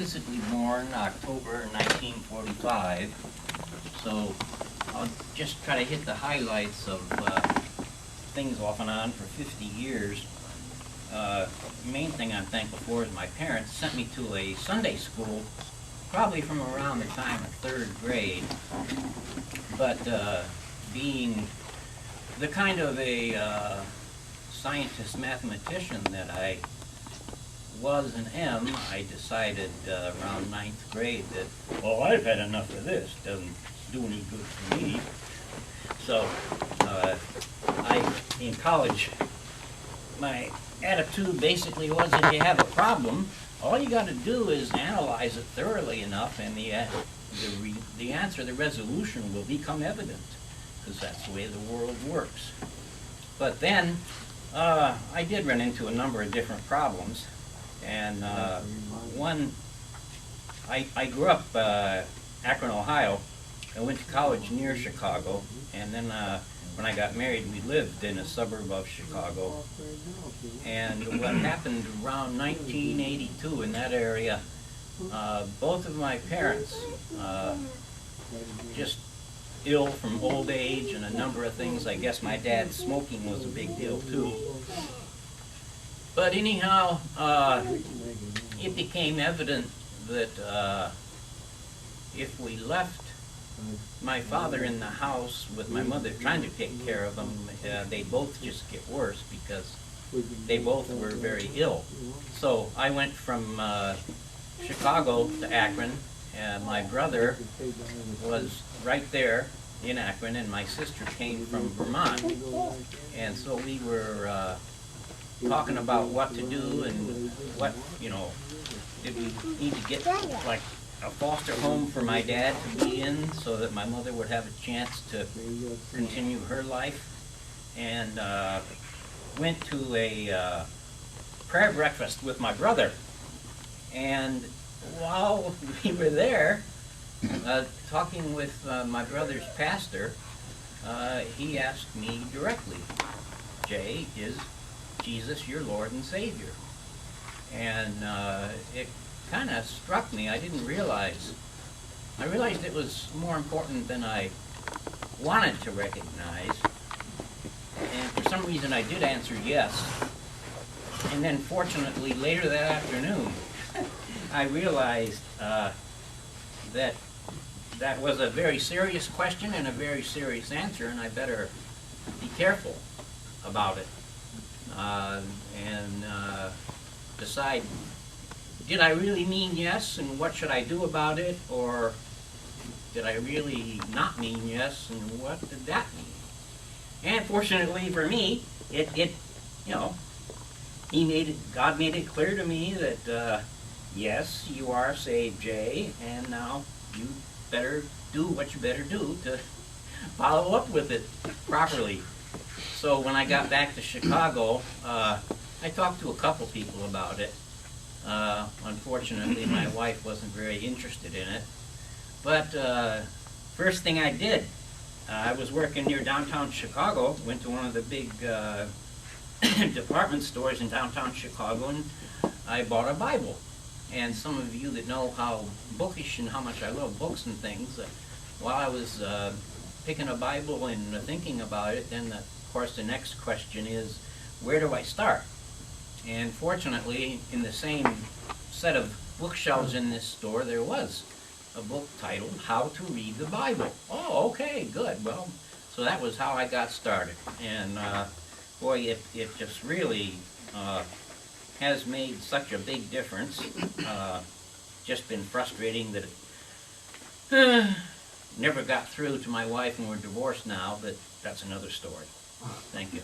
physically born October 1945, so I'll just try to hit the highlights of things off and on for 50 years. The main thing I'm thankful for is my parents sent me to a Sunday school probably from around the time of third grade, but being the kind of a scientist mathematician that I was and am, I decided around ninth grade that, well, I've had enough of this, doesn't do any good for me. So in college, my attitude basically was, if you have a problem, all you got to do is analyze it thoroughly enough, and the answer, the resolution will become evident, because that's the way the world works. But then I did run into a number of different problems, and one, I grew up Akron, Ohio. I went to college near Chicago, and then when I got married, we lived in a suburb of Chicago. And what happened around 1982 in that area, both of my parents just ill from old age and a number of things. I guess my dad's smoking was a big deal too. But anyhow, it became evident that if we left my father in the house with my mother trying to take care of him, they'd both just get worse because they both were very ill. So I went from Chicago to Akron, and my brother was right there in Akron, and my sister came from Vermont. And so we were talking about what to do and what, did we need to get like a foster home for my dad to be in so that my mother would have a chance to continue her life. And went to a prayer breakfast with my brother. And while we were there, talking with my brother's pastor, he asked me directly, Jay, is Jesus your Lord and Savior? And it kind of struck me. I didn't realize. I realized it was more important than I wanted to recognize. And for some reason I did answer yes. And then fortunately later that afternoon, I realized that that was a very serious question and a very serious answer, and I better be careful about it. And decide, did I really mean yes, and what should I do about it, or did I really not mean yes, and what did that mean? And fortunately for me, God made it clear to me that yes, you are saved, Jay, and now you better do what you better do to follow up with it properly. So when I got back to Chicago, I talked to a couple people about it. Unfortunately, my wife wasn't very interested in it. But first thing I did, I was working near downtown Chicago, went to one of the big department stores in downtown Chicago, and I bought a Bible. And some of you that know how bookish and how much I love books and things, while I was picking a Bible and thinking about it, then of course the next question is, where do I start? And fortunately, in the same set of bookshelves in this store, there was a book titled How to Read the Bible. Oh, okay, good. Well, so that was how I got started. And boy, it just really has made such a big difference. Just been frustrating that it never got through to my wife, and we're divorced now, but that's another story. Thank you.